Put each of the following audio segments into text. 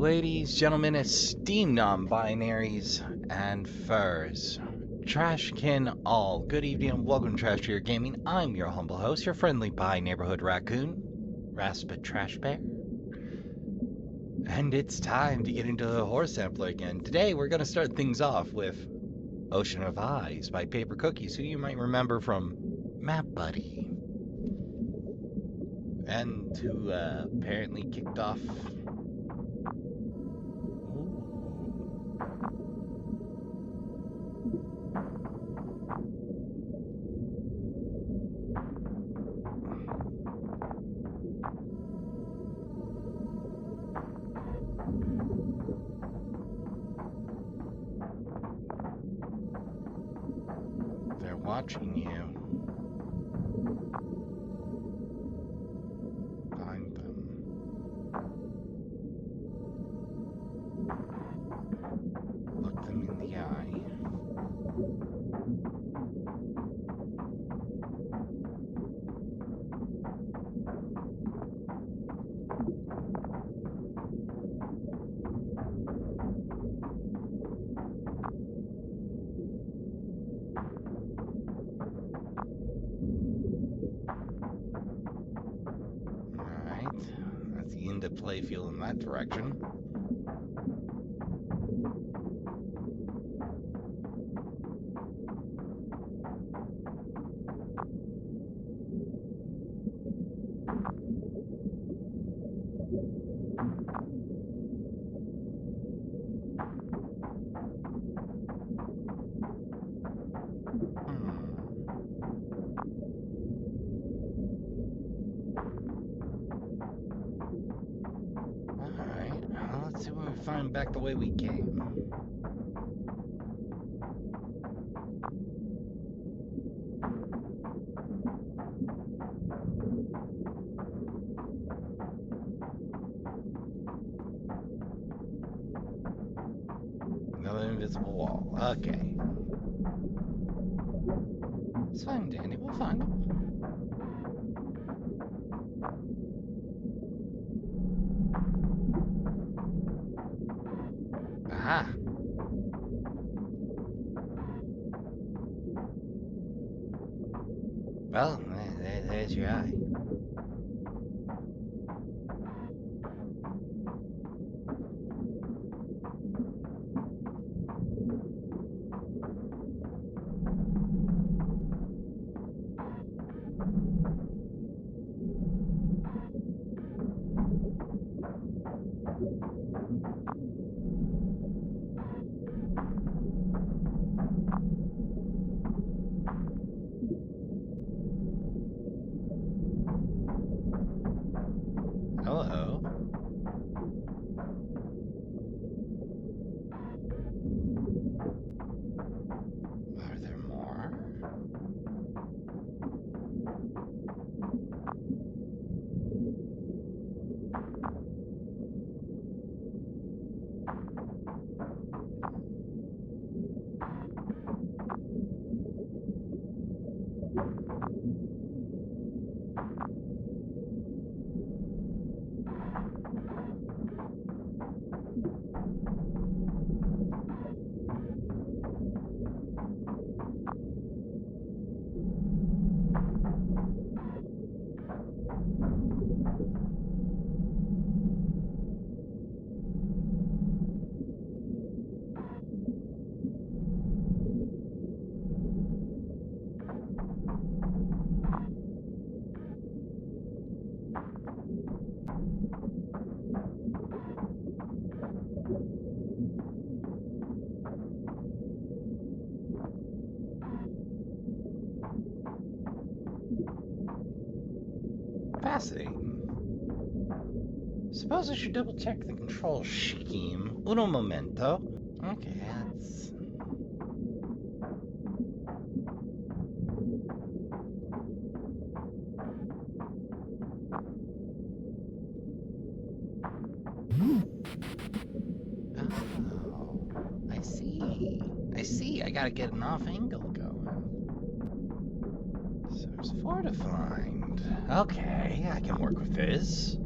Ladies, gentlemen, esteemed non-binaries, and furs, trashkin all, good evening and welcome to Trash to Your Gaming. I'm your humble host, your friendly bi-neighborhood raccoon, Raspid Trash Bear. And it's time to get into the horror sampler again. Today we're going to start things off with Ocean of Eyes by Papercookies, who you might remember from Map Buddy. And who apparently kicked off... They're watching you. Find them. Look them in the eye. That's the end of play field in that direction. Let's see when we find back the way we came. Another invisible wall. Okay. It's fine, Danny. We'll find him. Aha! Well, there's your eye. Hello. Are there more? Fascinating. Suppose I should double check the control scheme. Uno momento. Okay, that's... Oh, I see. I gotta get an off angle going. So there's 4 to find. Okay, I can work with this.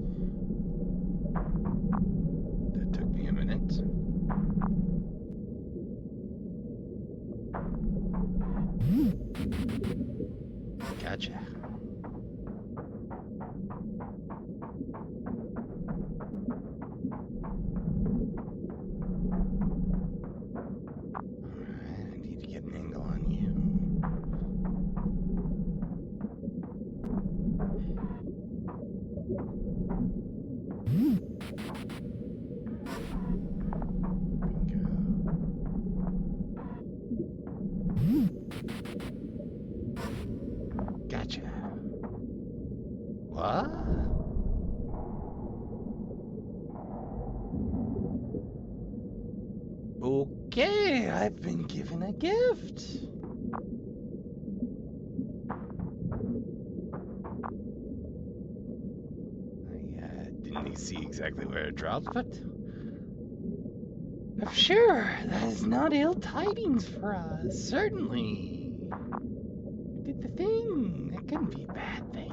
That took Gotcha. Alright, I need to get an angle on you. Gotcha. What? Okay, I've been given a gift. I didn't see exactly where it dropped, but I'm sure that is not ill tidings for us. Certainly. We did the thing. That couldn't be a bad thing.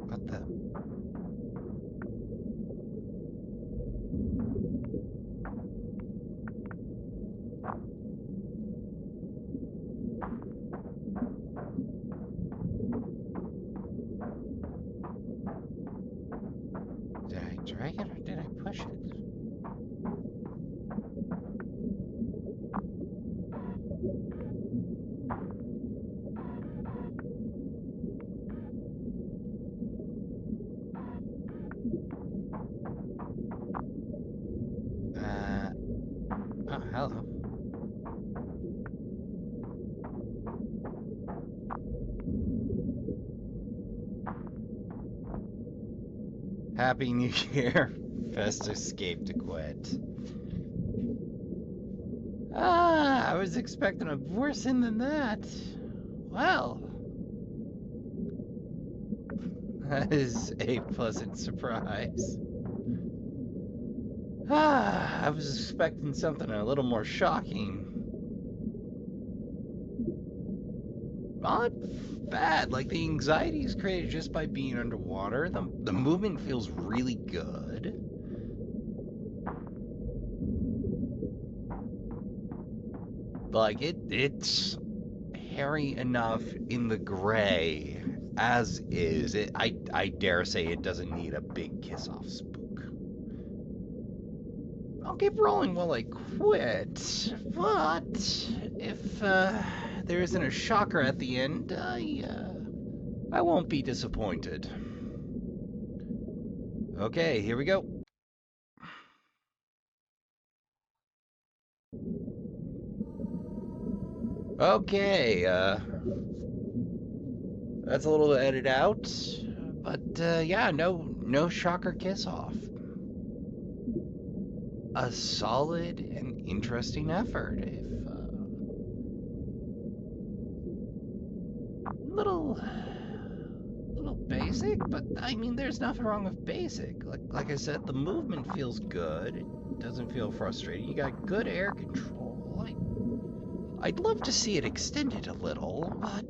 What the? Did I drag it or did I push it? Oh, hello. Happy New Year. Best escape to quit. Ah, I was expecting a worse end than that. Well, that is a pleasant surprise. Ah, I was expecting something a little more shocking. Not bad. Like, the anxiety is created just by being underwater. The movement feels really good. Like, it's hairy enough in the gray as is. I dare say it doesn't need a big kiss-off spook. I'll keep rolling while I quit, but if there isn't a shocker at the end, I won't be disappointed. Okay, here we go. Okay, that's a little edited out, but yeah, no shocker kiss off. A solid and interesting effort. If little basic, but I mean, there's nothing wrong with basic. Like I said, the movement feels good. It doesn't feel frustrating. You got good air control. I'd love to see it extended a little, but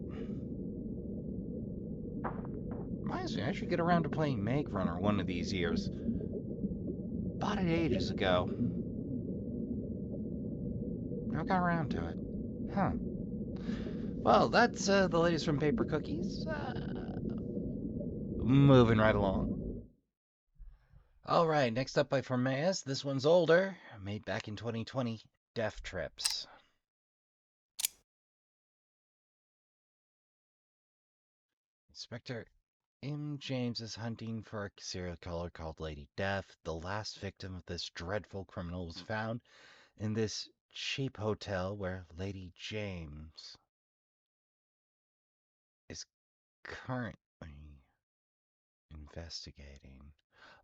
reminds me, I should get around to playing Make Runner one of these years. Bought it ages ago. Never got around to it. Huh. Well, that's the latest from papercookies. Moving right along. All right, next up by Forameuss. This one's older, made back in 2020. Death Trips. Inspector James is hunting for a serial killer called Lady Death. The last victim of this dreadful criminal was found in this cheap hotel where Lady James is currently investigating.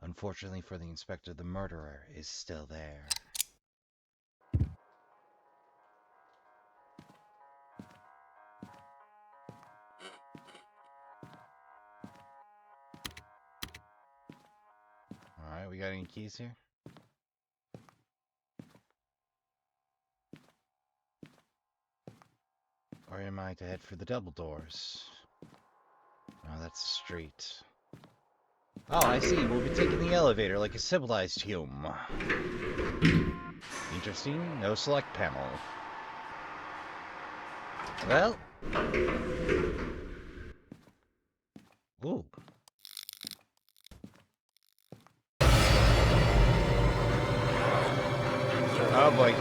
Unfortunately for the inspector, the murderer is still there. Alright, we got any keys here? Or am I to head for the double doors? Oh, that's the street. Oh, I see. We'll be taking the elevator like a civilized human. Interesting. No select panel. Well. Ooh. Oh boy.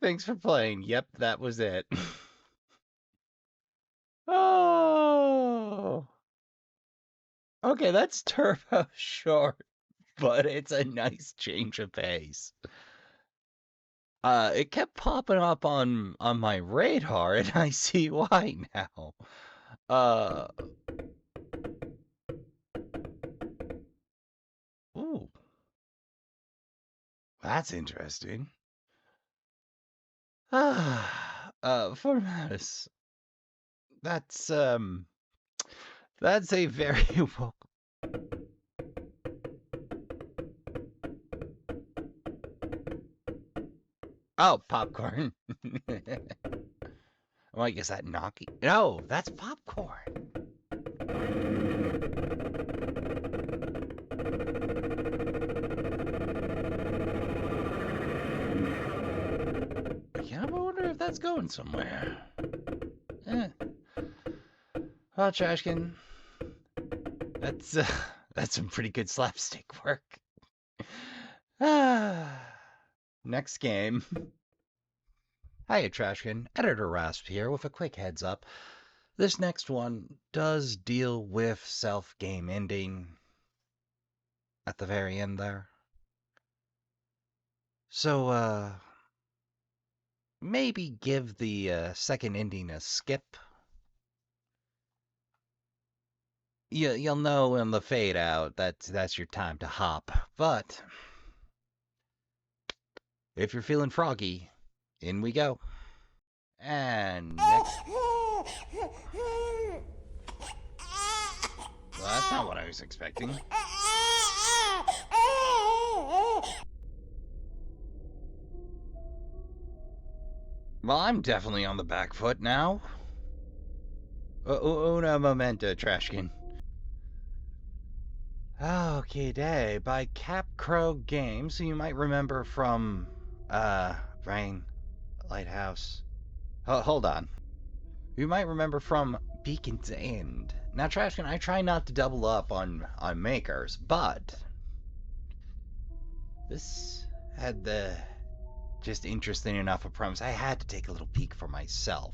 Thanks for playing. Yep, that was it. Oh. Okay, that's turbo short, but it's a nice change of pace. It kept popping up on my radar, and I see why now. Ooh. That's interesting. Forameuss. That's a very well. Oh, popcorn. Oh, I guess that Gnocchi. No, that's popcorn. Yeah, I wonder if that's going somewhere. Well, Trashkin, that's some pretty good slapstick work. Next game. Hiya, Trashkin. Editor Rasp here with a quick heads up. This next one does deal with self-game ending at the very end there. So, maybe give the second ending a skip. You'll know in the fade out that's your time to hop. But if you're feeling froggy, in we go. And next. Well, that's not what I was expecting. Well, I'm definitely on the back foot now. Una momento, Trashkin. Okay, day by CapCrowGames, so you might remember from Rain, Lighthouse. Hold on. You might remember from Beacon's End. Now, Trashkin, I try not to double up on makers, but this had the just interesting enough a premise. I had to take a little peek for myself.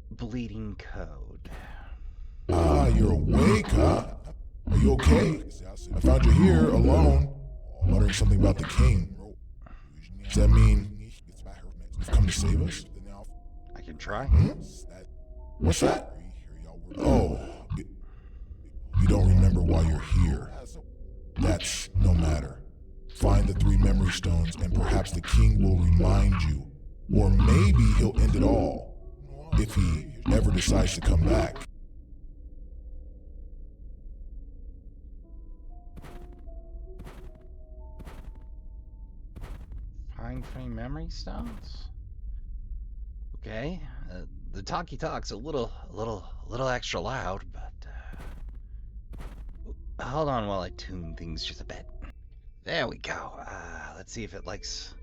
Bleeding Code. Ah, you're awake, huh? Are you okay? I found you here, alone, muttering something about the king. Does that mean you've come to save us? I can try. What's that? Oh, you don't remember why you're here. That's no matter. Find the 3 memory stones and perhaps the king will remind you. Or maybe he'll end it all, if he ever decides to come back. Find 3 memory stones? Okay. The talk's a little extra loud, but hold on while I tune things just a bit. There we go. Let's see if it likes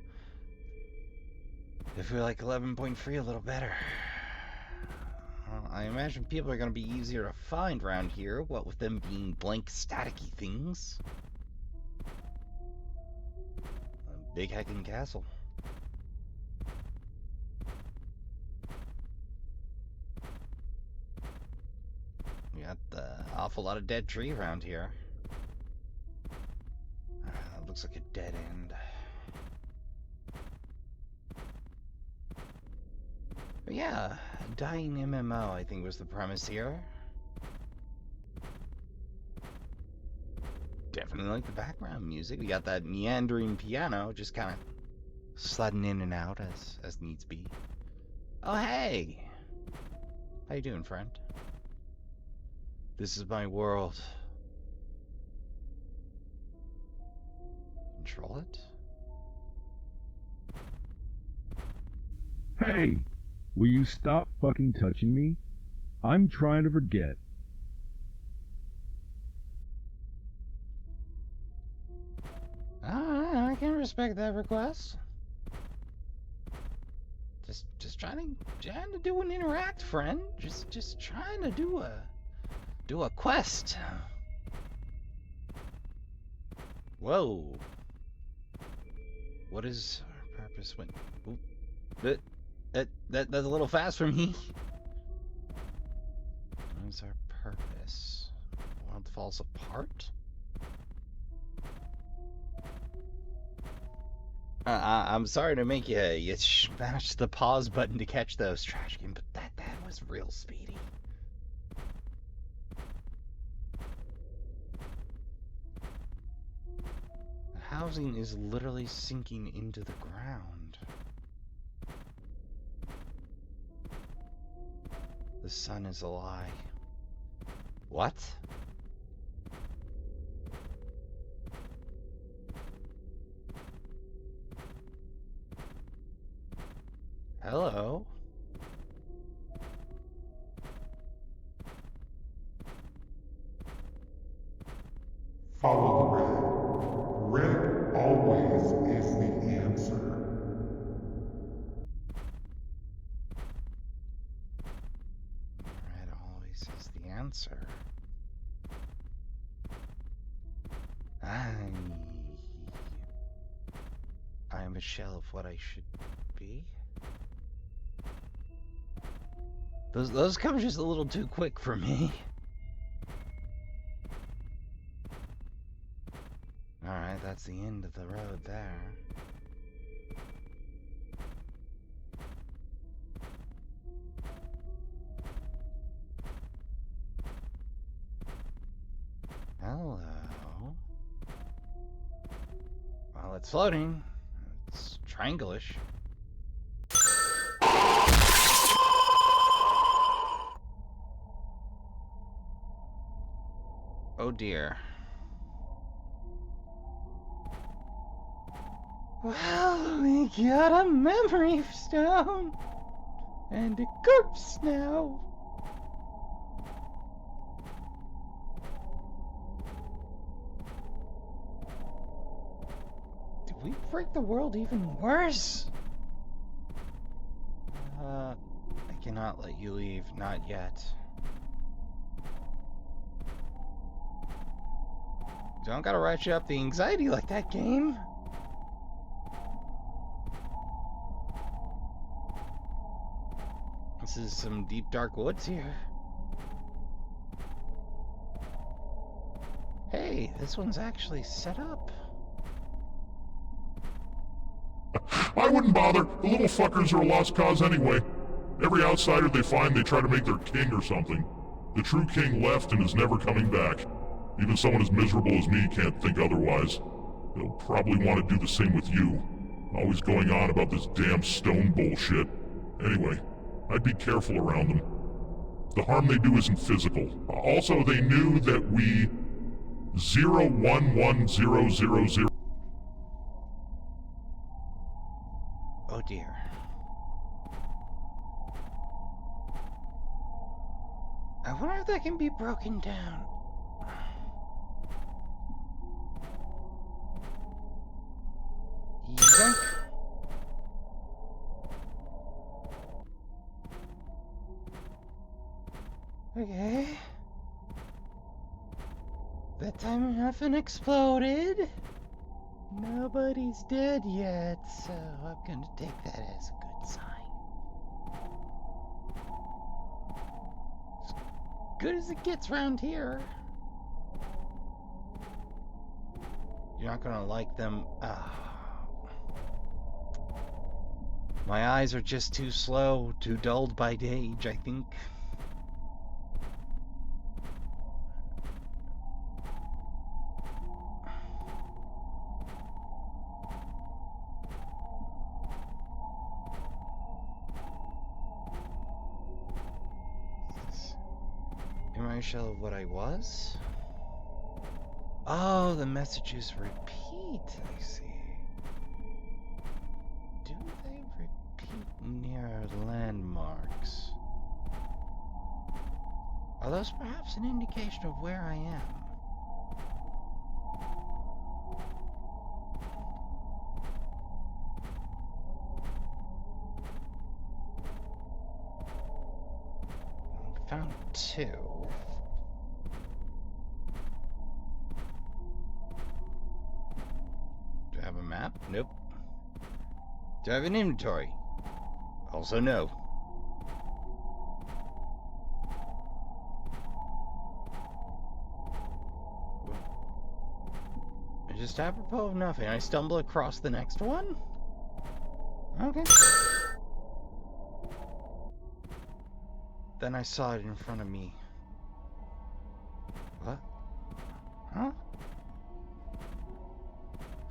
I feel like 11.3 a little better. Well, I imagine people are going to be easier to find around here, what with them being blank staticky things. A big heckin' castle. We got an awful lot of dead tree around here. Looks like a dead end. But yeah, dying MMO, I think was the premise here. Definitely like the background music. We got that meandering piano, just kind of sliding in and out as needs be. Oh hey! How you doing, friend? This is my world. Control it? Hey! Will you stop fucking touching me? I'm trying to forget. I can respect that request. Just trying to do an interact, friend. Just trying to do a quest. Whoa. What is our purpose when? Oop. That's a little fast for me. What is our purpose? The world falls apart? I'm sorry to make you smash the pause button to catch those trash cans, but that was real speedy. The housing is literally sinking into the ground. The sun is a lie. What? Hello? Follow the red. Red always is the answer. Red always is the answer. I am a shell of what I should be. Those come just a little too quick for me. Alright, that's the end of the road there. Hello. Well, it's floating. It's triangle-ish. Oh dear. Well, we got a memory stone and a corpse now. Did we break the world even worse? I cannot let you leave, not yet. Don't gotta ratchet up the anxiety like that, game. This is some deep dark woods here. Hey, this one's actually set up. I wouldn't bother. The little fuckers are a lost cause anyway. Every outsider they find, they try to make their king or something. The true king left and is never coming back. Even someone as miserable as me can't think otherwise. They'll probably want to do the same with you. Always going on about this damn stone bullshit. Anyway, I'd be careful around them. The harm they do isn't physical. Also, they knew that we 011000. Oh dear. I wonder if that can be broken down. Yoink. Okay. That time nothing exploded. Nobody's dead yet, so I'm gonna take that as a good sign. As good as it gets around here. You're not gonna like them. My eyes are just too slow, too dulled by age, I think. Am I a shell of what I was? Oh, the messages repeat, I see. Do they repeat near landmarks? Are those perhaps an indication of where I am? Found two. Do I have a map? Nope. Do I have an inventory? Also no. Just apropos of nothing, I stumble across the next one? Okay. Then I saw it in front of me. What? Huh?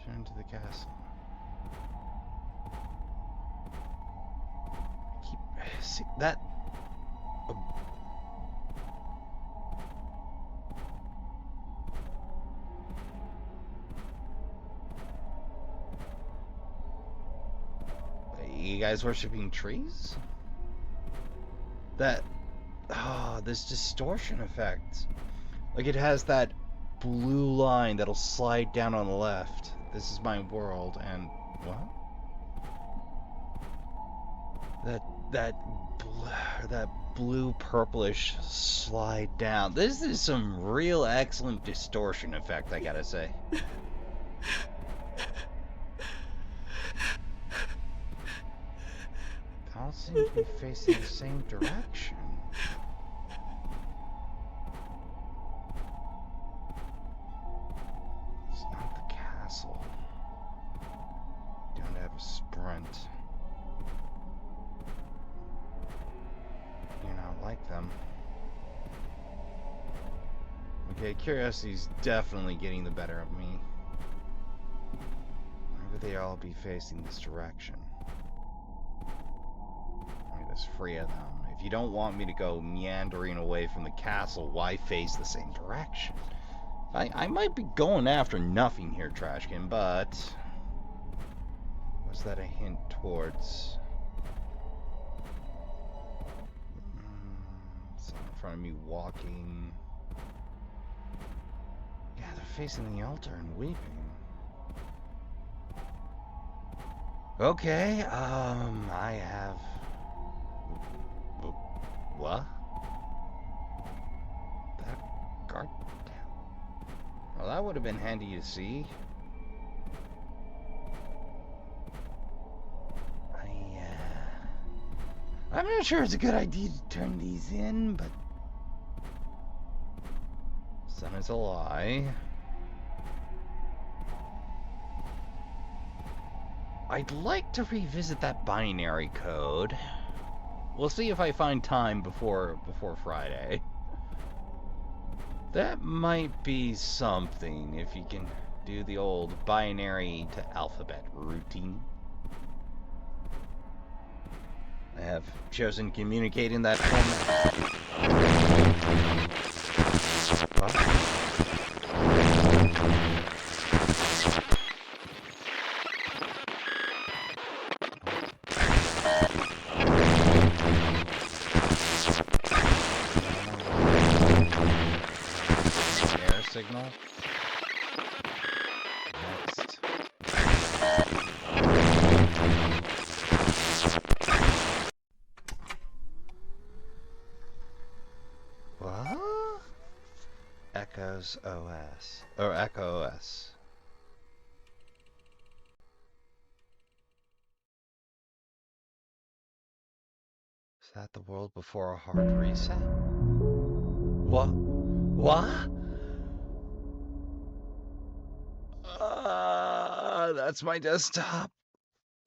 Turn to the castle. See that. You guys worshipping trees? That. Oh, this distortion effect. Like it has that blue line that'll slide down on the left. This is my world, and what? That blue purplish slide down. This is some real excellent distortion effect, I gotta say. They all seem to be facing the same direction. It's not the castle. Don't have a sprint. You're not like them. Okay, curiosity's definitely getting the better of me. Why would they all be facing this direction? There's 3 of them. If you don't want me to go meandering away from the castle, why face the same direction? I might be going after nothing here, Trashkin, but... was that a hint towards... someone in front of me walking... Yeah, they're facing the altar and weeping. Okay, I have... What? That guard tower. Well, that would have been handy to see. I'm not sure it's a good idea to turn these in, but... Sun is a lie. I'd like to revisit that binary code. We'll see if I find time before Friday. That might be something if you can do the old binary to alphabet routine. I have chosen communicating that format. What? Signal. Next. What? Echoes OS. Or Echo OS. Is that the world before a hard reset? What? What? That's my desktop.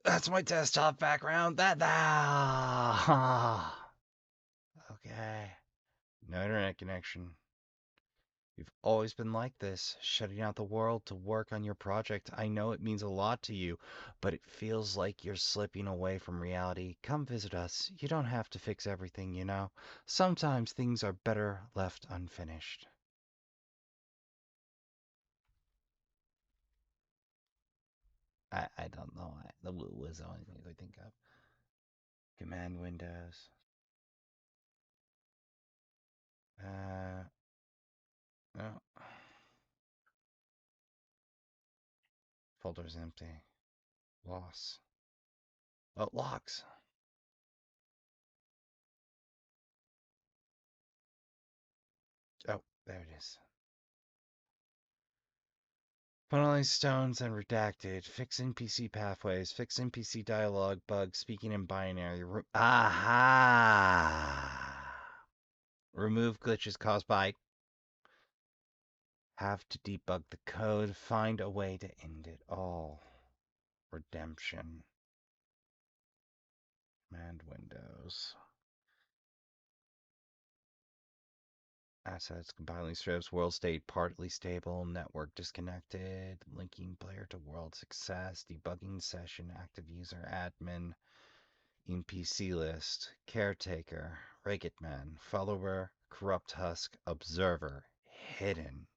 That's my desktop background. Okay. No internet connection. You've always been like this, shutting out the world to work on your project. I know it means a lot to you, but it feels like you're slipping away from reality. Come visit us. You don't have to fix everything, you know. Sometimes things are better left unfinished. I don't know. That was the only thing I could think of. Command Windows. Oh. Folder's empty. Loss. Oh, locks. Oh, there it is. Funneling stones and redacted. Fix NPC pathways. Fix NPC dialogue bugs. Speaking in binary. Aha! Remove glitches caused by. Have to debug the code. Find a way to end it all. Redemption. Command Windows. Assets, compiling strips, world state partly stable, network disconnected, linking player to world success, debugging session, active user admin, NPC list, caretaker, ragged man, follower, corrupt husk, observer, hidden,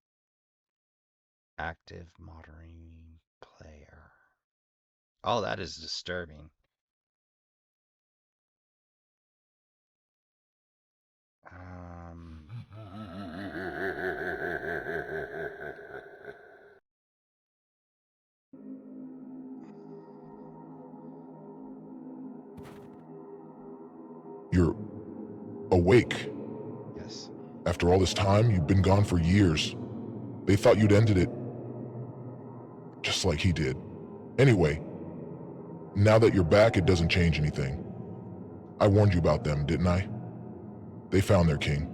active monitoring player. Oh, that is disturbing. You're awake. Yes. After all this time, you've been gone for years. They thought you'd ended it. Just like he did. Anyway, now that you're back, it doesn't change anything. I warned you about them, didn't I? They found their king.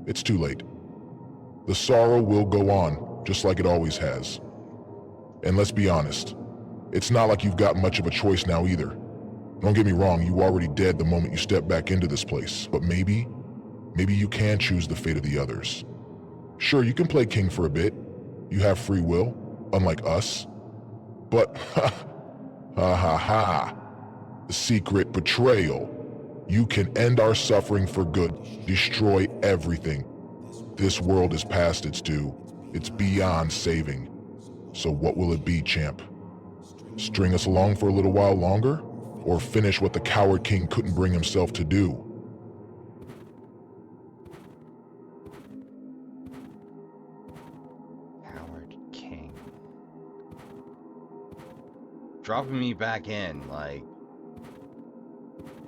It's too late. The sorrow will go on, just like it always has. And let's be honest, it's not like you've got much of a choice now either. Don't get me wrong, you were already dead the moment you stepped back into this place, but maybe you can choose the fate of the others. Sure, you can play king for a bit. You have free will, unlike us. But, ha ha ha, the secret betrayal. You can end our suffering for good, destroy everything. This world is past its due. It's beyond saving. So what will it be, champ? String us along for a little while longer? Or finish what the coward king couldn't bring himself to do? Coward king. Dropping me back in, like,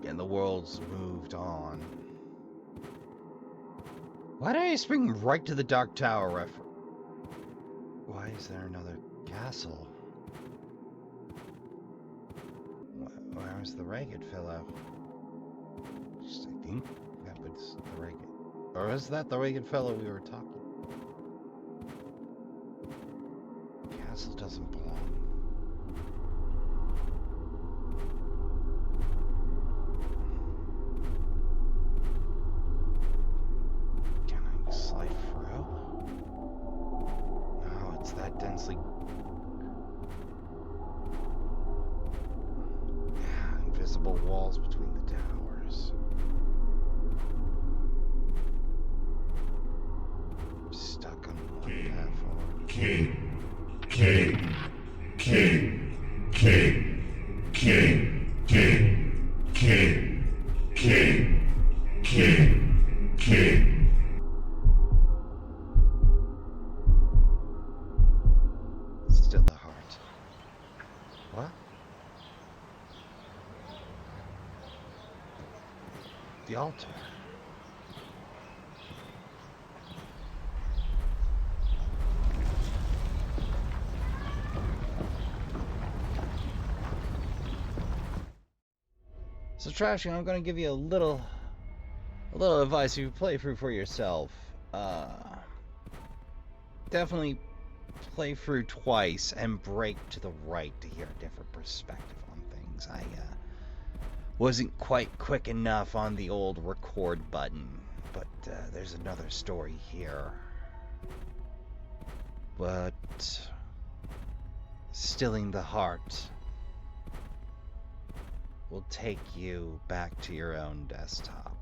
and the world's moved on. Why did I spring right to the Dark Tower reference? Why is there another castle? Where was the ragged fellow? I think that was the ragged. Or is that the ragged fellow we were talking? Castle doesn't belong. Can I slide through? No, it's that densely. Yeah, invisible walls between the towers. Stuck on one path forward. King. King. King. King. King. King. King. King. King. King. Still the heart. What? The altar. Trashy, I'm gonna give you a little advice you play through for yourself. Definitely play through twice and break to the right to hear a different perspective on things. I wasn't quite quick enough on the old record button, but there's another story here. But stilling the heart will take you back to your own desktop.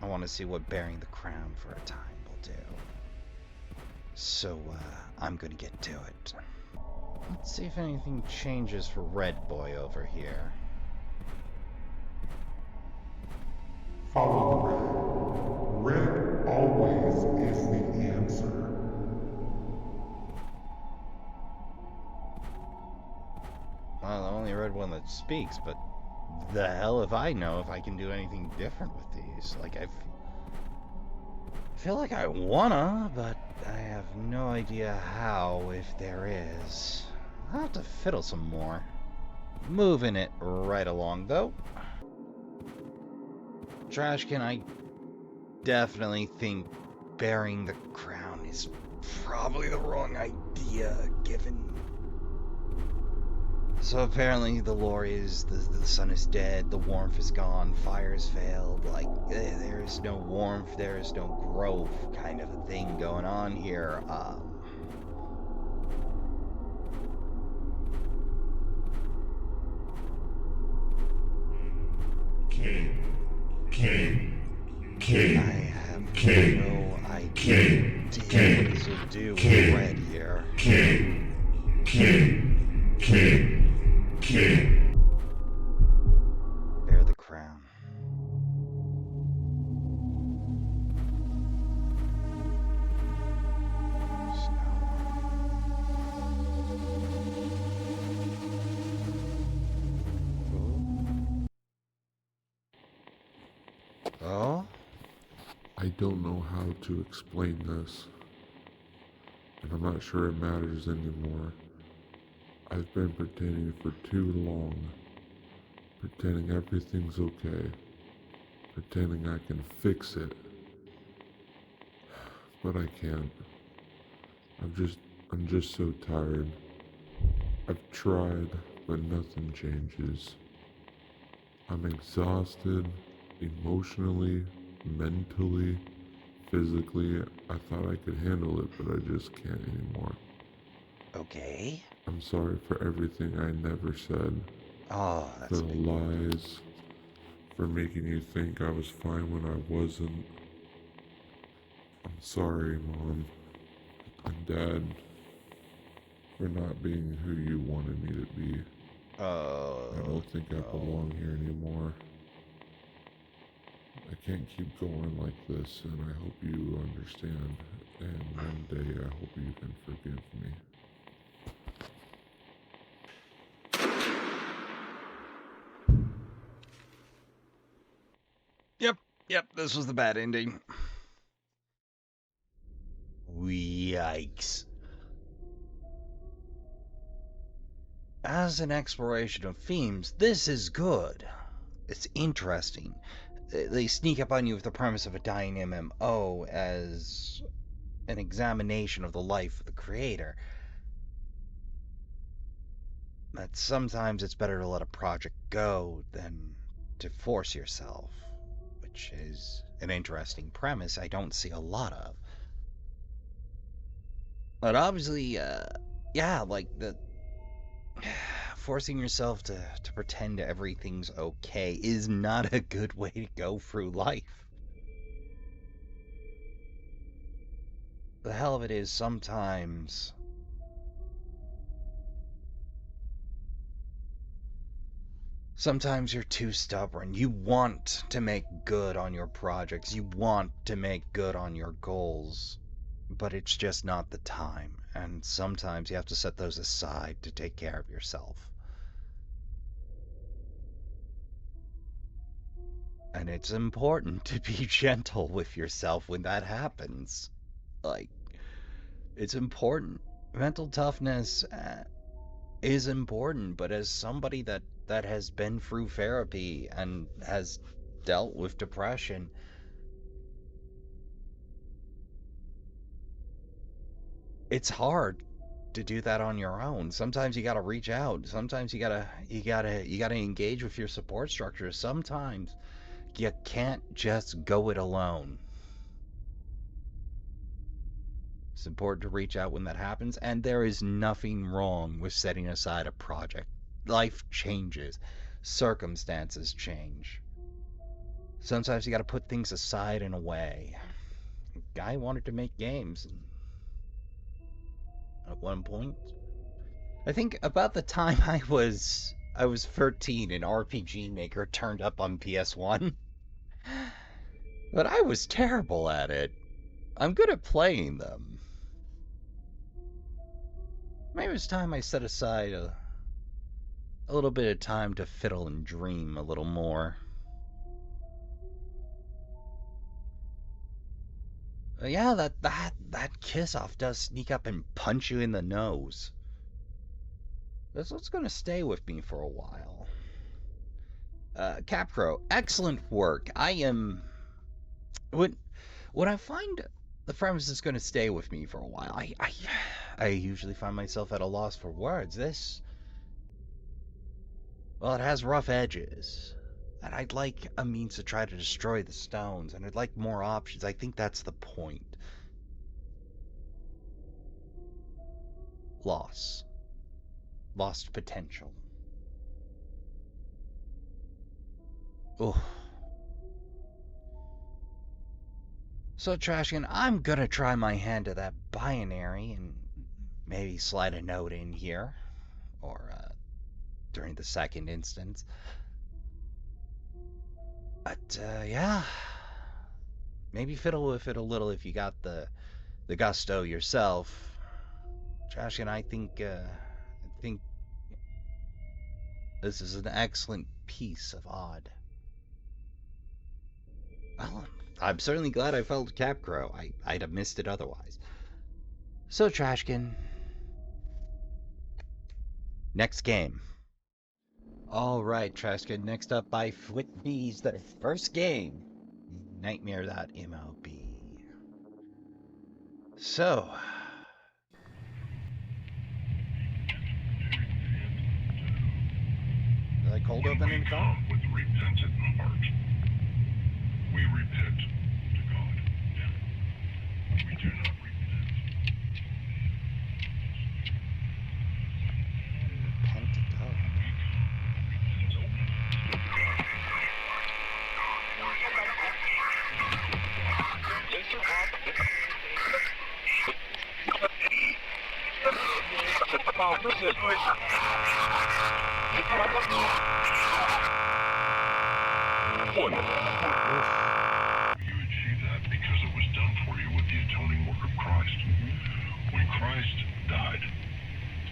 I want to see what bearing the crown for a time will do. So, I'm gonna get to it. Let's see if anything changes for Red Boy over here. Follow red. Red always is the answer. Well, the only red one that speaks, but the hell if I know if I can do anything different with these. Like, I feel like I wanna, but I have no idea how, if there is. I'll have to fiddle some more. Moving it right along, though. Trashkin, I definitely think bearing the crown is probably the wrong idea, given... So apparently the lore is the sun is dead, the warmth is gone, fire's failed, like, there is no warmth, there is no growth kind of a thing going on here. I have no idea what this will do with red here. Bear the crown. Oh? I don't know how to explain this, and I'm not sure it matters anymore. I've been pretending for too long, pretending everything's okay, pretending I can fix it, but I can't. I'm just so tired. I've tried, but nothing changes. I'm exhausted, emotionally, mentally, physically. I thought I could handle it, but I just can't anymore. Okay. I'm sorry for everything I never said. Oh, that's For the lies, for making you think I was fine when I wasn't. I'm sorry, Mom and Dad, for not being who you wanted me to be. I don't think I belong here anymore. I can't keep going like this, and I hope you understand. And one day I hope you can forgive me. Yep, this was the bad ending. Yikes. As an exploration of themes, this is good. It's interesting. They sneak up on you with the premise of a dying MMO as an examination of the life of the creator. But sometimes it's better to let a project go than to force yourself, which is an interesting premise I don't see a lot of. But obviously, yeah, like the forcing yourself to pretend everything's okay is not a good way to go through life. The hell of it is sometimes you're too stubborn. You want to make good on your projects. You want to make good on your goals. But it's just not the time. And sometimes you have to set those aside to take care of yourself. And it's important to be gentle with yourself when that happens. Like, it's important. Mental toughness is important, but as somebody that that has been through therapy and has dealt with depression. It's hard to do that on your own. Sometimes you gotta reach out. Sometimes you gotta engage with your support structure. Sometimes you can't just go it alone. It's important to reach out when that happens, and there is nothing wrong with setting aside a project. Life changes, circumstances change. Sometimes you gotta put things aside and away. Guy wanted to make games. At one point, I think about the time I was 13 and RPG Maker turned up on PS1. But I was terrible at it. I'm good at playing them. Maybe it's time I set aside a little bit of time to fiddle and dream a little more. Yeah, that kiss-off does sneak up and punch you in the nose. That's what's going to stay with me for a while. CapCrow, excellent work. When I find the premise is going to stay with me for a while, I usually find myself at a loss for words. Well, it has rough edges. And I'd like a means to try to destroy the stones, and I'd like more options. I think that's the point. Loss. Lost potential. Oh. So, Trashkin, I'm gonna try my hand at that binary and maybe slide a note in here. Or, during the second instance. But, yeah. Maybe fiddle with it a little if you got the gusto yourself. Trashkin, I think this is an excellent piece of odd. Well, I'm certainly glad I felt CapCrow. I'd have missed it otherwise. So, Trashkin, next game. Alright, Trashkin, next up by Fwit B's the first game, Nightmare.mov.by. So, did I cold open in thought? With repentant heart, we repent to God. We do not repent. Repent to God. You achieve that because it was done for you with the atoning work of Christ. When Christ died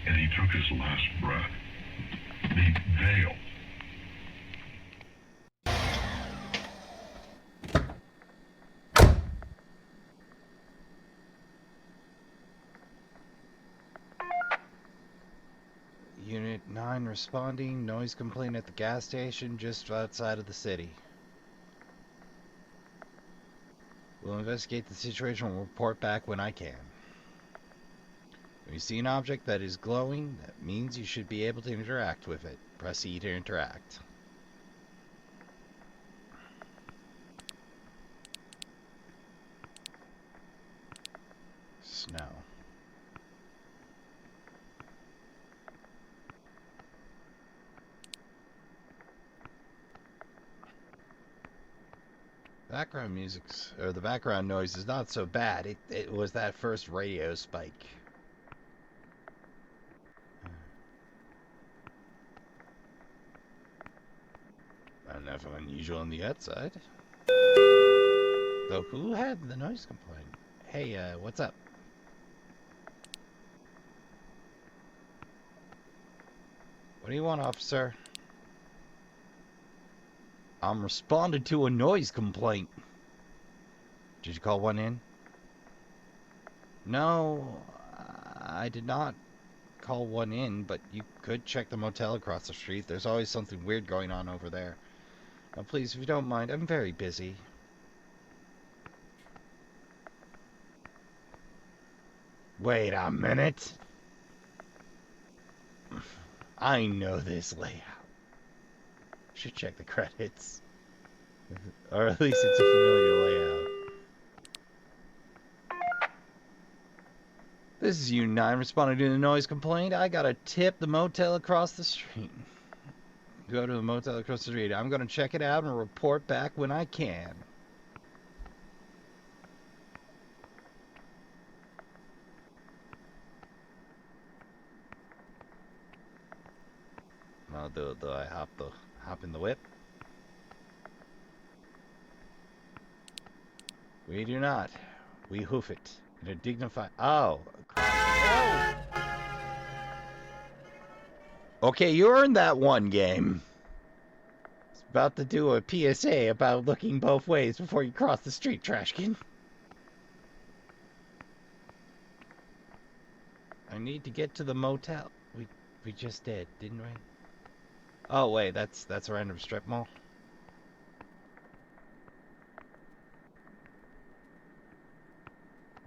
and he took his last breath, the veil Unit 9 responding. Noise complaint at the gas station just outside of the city. We'll investigate the situation and report back when I can. When you see an object that is glowing, that means you should be able to interact with it. Press E to interact. Snow. Background music's, or the background noise is not so bad. It was that first radio spike. Not enough unusual on the outside. So who had the noise complaint? Hey, what's up? What do you want, officer? I'm responding to a noise complaint. Did you call one in? No, I did not. call one in, but you could check the motel across the street. There's always something weird going on over there. Now, please, if you don't mind, I'm very busy. Wait a minute. I know this layout. Should check the credits. Or at least it's a familiar layout. This is U9 responding to the noise complaint. I gotta tip the motel across the street. Go to the motel across the street. I'm gonna check it out and report back when I can. Now, do I hop in the whip? We do not. We hoof it in a dignified. Oh. Okay, you earned that one game. It's about to do a PSA about looking both ways before you cross the street, Trashkin. I need to get to the motel. We just did, didn't we? Oh wait, that's a random strip mall.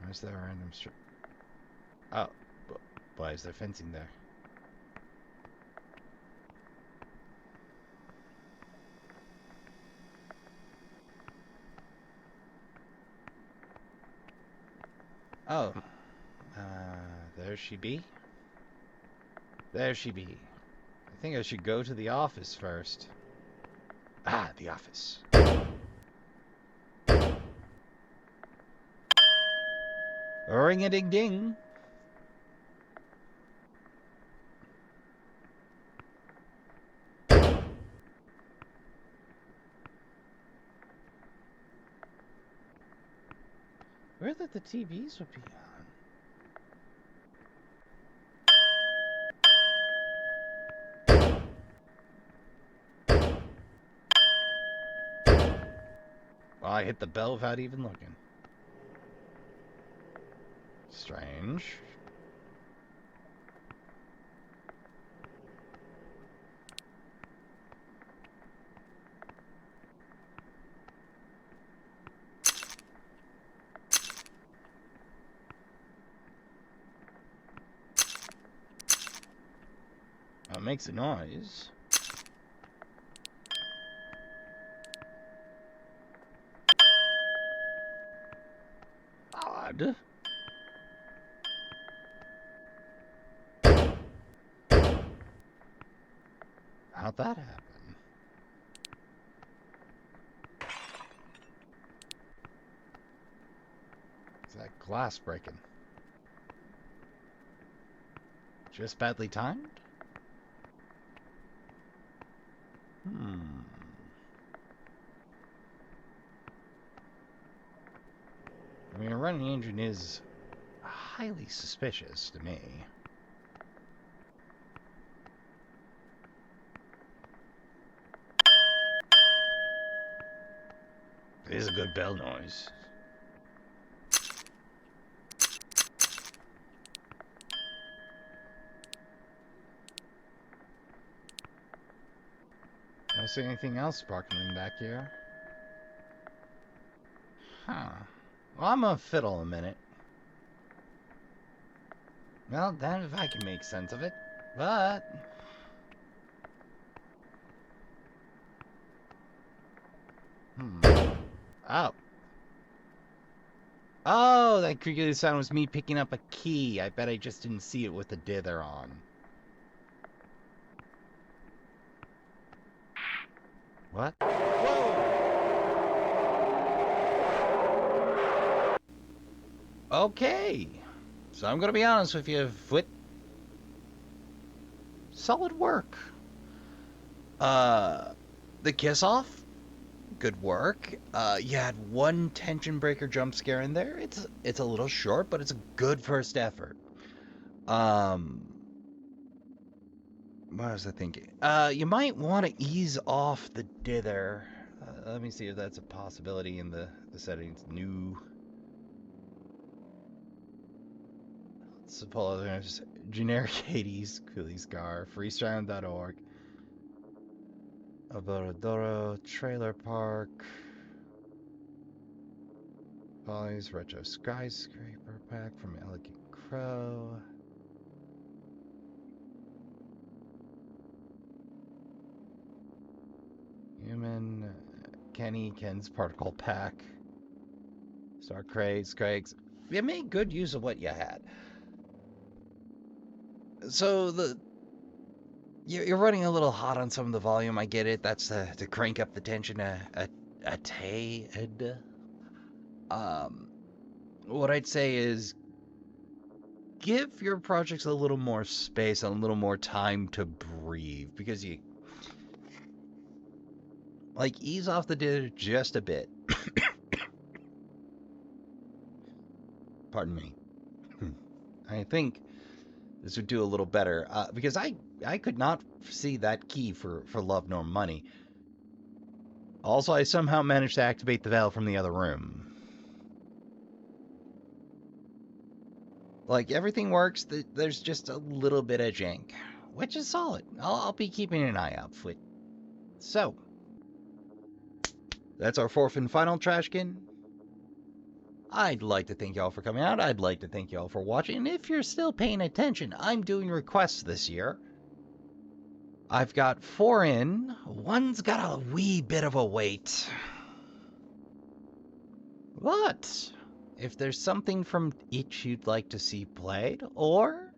Where's that random strip? Oh, why is there fencing there? Oh, there she be. There she be. I think I should go to the office first. Ah, the office. Ring-a-ding-ding. Where that the TVs would be on. Well, I hit the bell without even looking. Strange. It makes a noise. Odd. How'd that happen? Is that glass breaking? Just badly timed? I mean, a running engine is highly suspicious to me. It is a good bell noise. Don't see anything else sparkling back here. Huh. Well, I'm gonna fiddle a minute. Well, damn if I can make sense of it. But... Oh. Oh, that creaky sound was me picking up a key. I bet I just didn't see it with the dither on. What? Whoa! Okay. So I'm gonna be honest with you, Fwit. Solid work. The kiss-off? Good work. You had one tension breaker jump scare in there. It's a little short, but it's a good first effort. What was I thinking? You might want to ease off the dither. Let me see if that's a possibility in the settings. New. Let's There's Generic 80s, Coolie Scar, freestrand.org, Aborodoro, Trailer Park, Polly's Retro Skyscraper Pack from Elegant Crow, Human, Ken's Particle Pack, Star Craig's. You made good use of what you had. So you're running a little hot on some of the volume. I get it. That's to crank up the tension a tad. What I'd say is give your projects a little more space and a little more time to breathe, because you ease off the dinner just a bit. Pardon me. I think this would do a little better, because I could not see that key for Love Nor Money. Also, I somehow managed to activate the valve from the other room. Everything works, there's just a little bit of jank, which is solid. I'll be keeping an eye out for it. So, that's our fourth and final Trashkin. I'd like to thank y'all for coming out. I'd like to thank y'all for watching. And if you're still paying attention, I'm doing requests this year. I've got 4 in. One's got a wee bit of a wait. But if there's something from each you'd like to see played, or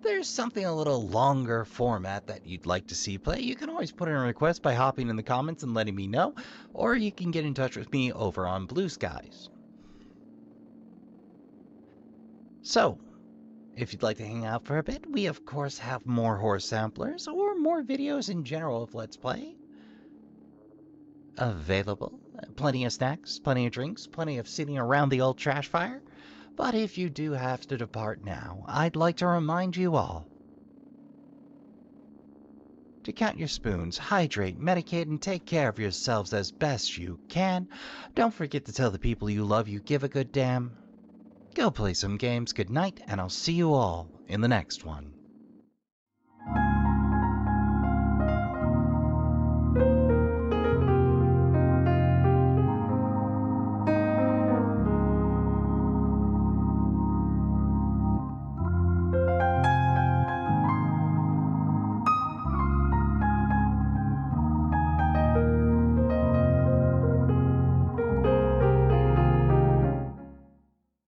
there's something a little longer format that you'd like to see play, you can always put in a request by hopping in the comments and letting me know, or you can get in touch with me over on Blue Skies. So, if you'd like to hang out for a bit, we of course have more horror samplers or more videos in general of Let's Play available. Plenty of snacks, plenty of drinks, plenty of sitting around the old trash fire. But if you do have to depart now, I'd like to remind you all to count your spoons, hydrate, medicate, and take care of yourselves as best you can. Don't forget to tell the people you love you give a good damn. Go play some games, good night, and I'll see you all in the next one.